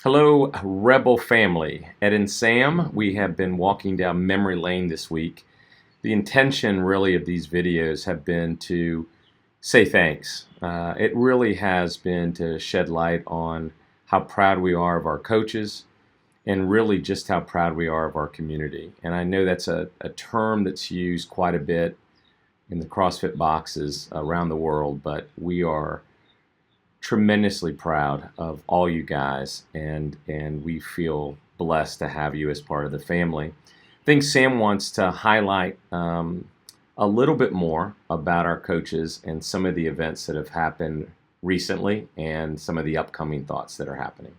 Hello, Rebel family. Ed and Sam, we have been walking down memory lane this week. The intention really of these videos have been to say thanks. It really has been to shed light on how proud we are of our coaches and really just how proud we are of our community. And I know that's a term that's used quite a bit in the CrossFit boxes around the world, but we are tremendously proud of all you guys, and we feel blessed to have you as part of the family. I think Sam wants to highlight a little bit more about our coaches and some of the events that have happened recently and some of the upcoming thoughts that are happening.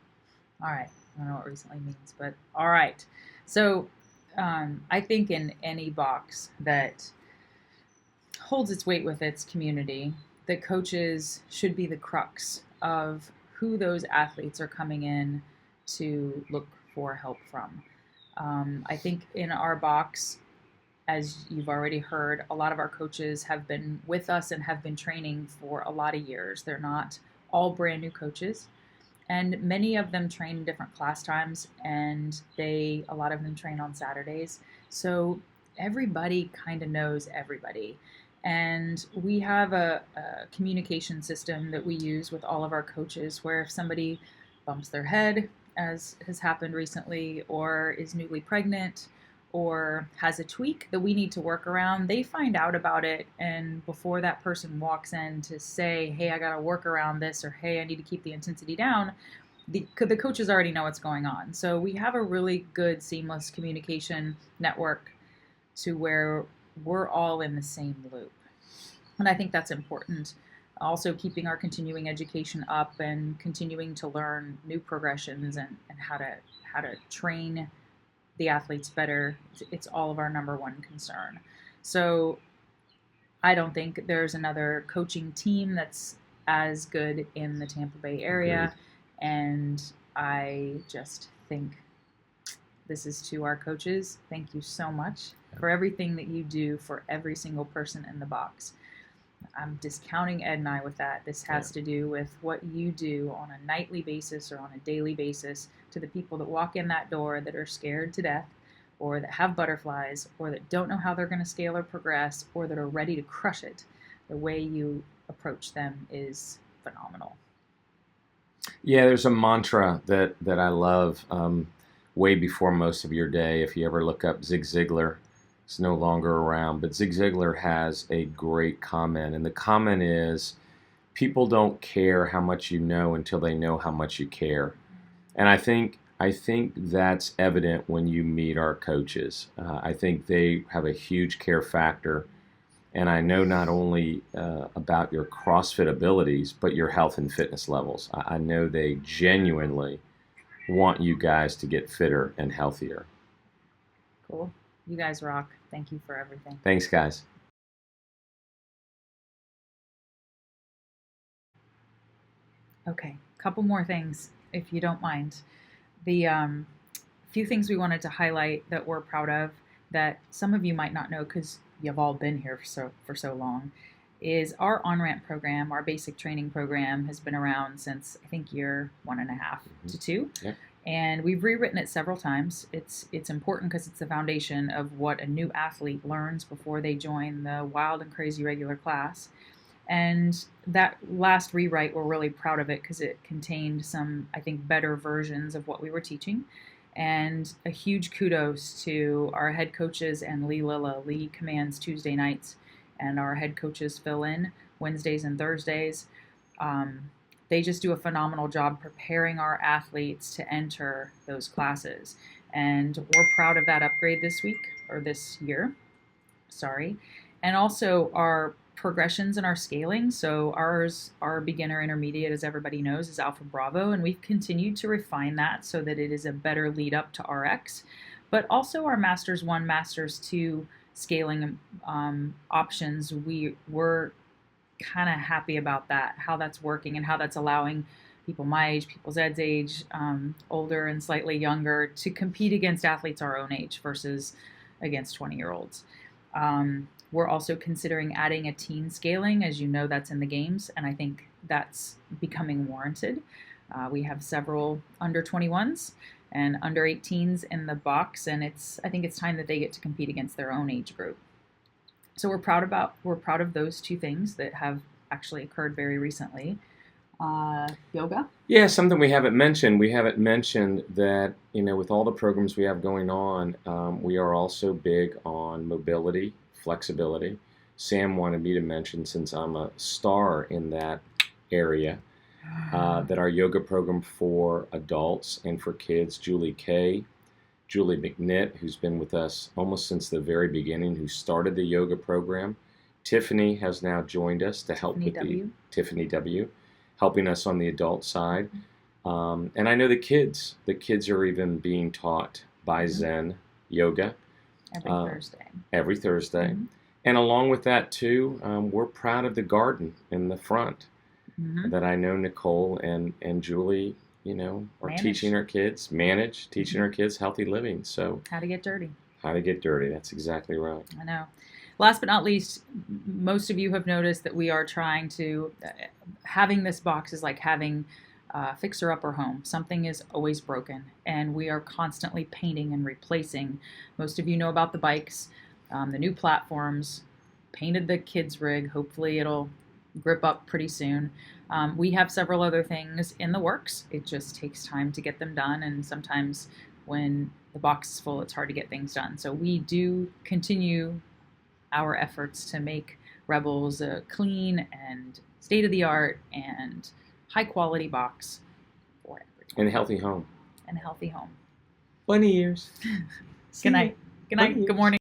All right. I don't know what recently means, but all right. So I think in any box that holds its weight with its community, the coaches should be the crux of who those athletes are coming in to look for help from. I think in our box, as you've already heard, a lot of our coaches have been with us and have been training for a lot of years. They're not all brand new coaches, and many of them train in different class times, and a lot of them train on Saturdays. So everybody kind of knows everybody. And we have a communication system that we use with all of our coaches where if somebody bumps their head, as has happened recently, or is newly pregnant, or has a tweak that we need to work around, they find out about it. And before that person walks in to say, hey, I got to work around this, or hey, I need to keep the intensity down, the coaches already know what's going on. So we have a really good seamless communication network to where we're all in the same loop. And I think that's important. Also, keeping our continuing education up and continuing to learn new progressions and how to train the athletes better. It's all of our number one concern. So I don't think there's another coaching team that's as good in the Tampa Bay area. Agreed. And I just think this is to our coaches. Thank you so much for everything that you do for every single person in the box. I'm discounting Ed and I with that. This has to do with what you do on a nightly basis or on a daily basis to the people that walk in that door that are scared to death, or that have butterflies, or that don't know how they're going to scale or progress, or that are ready to crush it. The way you approach them is phenomenal. Yeah, there's a mantra that I love way before most of your day. If you ever look up Zig Ziglar, it's no longer around, but Zig Ziglar has a great comment, and the comment is, people don't care how much you know until they know how much you care. And I think that's evident when you meet our coaches. I think they have a huge care factor, and I know not only about your CrossFit abilities, but your health and fitness levels. I know they genuinely want you guys to get fitter and healthier. Cool. You guys rock. Thank you for everything. Thanks, guys. Okay, couple more things, if you don't mind. The few things we wanted to highlight that we're proud of that some of you might not know because you've all been here for so long is our on-ramp program. Our basic training program has been around since I think year 1.5 to 2. Yep. And we've rewritten it several times. It's important because it's the foundation of what a new athlete learns before they join the wild and crazy regular class. And that last rewrite, we're really proud of it because it contained some, I think, better versions of what we were teaching. And a huge kudos to our head coaches and Lee Lilla. Lee commands Tuesday nights, and our head coaches fill in Wednesdays and Thursdays. They just do a phenomenal job preparing our athletes to enter those classes. And we're proud of that upgrade this year. And also our progressions in our scaling. So our beginner intermediate, as everybody knows, is Alpha Bravo, and we've continued to refine that so that it is a better lead up to RX. But also our Masters 1, Masters 2 scaling options, we're kind of happy about that, how that's working and how that's allowing people my age, people Zed's age, older and slightly younger, to compete against athletes our own age versus against 20-year-olds. We're also considering adding a teen scaling. As you know, that's in the games, and I think that's becoming warranted. We have several under 21s and under 18s in the box, and I think it's time that they get to compete against their own age group. So we're proud of those two things that have actually occurred very recently. Yoga? Yeah, something we haven't mentioned. We haven't mentioned that, with all the programs we have going on, we are also big on mobility, flexibility. Sam wanted me to mention, since I'm a star in that area, that our yoga program for adults and for kids, Julie McNitt, who's been with us almost since the very beginning, who started the yoga program. Tiffany has now joined us to help Tiffany W., helping us on the adult side. And I know the kids are even being taught by Zen yoga. Every Thursday. Mm-hmm. And along with that too, we're proud of the garden in the front that I know Nicole and Julie, are teaching our kids, teaching our kids healthy living. So how to get dirty. That's exactly right. I know. Last but not least, most of you have noticed that we are trying to, having this box is like having a fixer-upper home. Something is always broken, and we are constantly painting and replacing. Most of you know about the bikes, the new platforms, painted the kids' rig. Hopefully it'll grip up pretty soon. We have several other things in the works. It just takes time to get them done, and sometimes when the box is full, it's hard to get things done. So we do continue our efforts to make Rebels a clean and state-of-the-art and high-quality box for everyone. And a healthy home. 20 years. Good night. Good morning.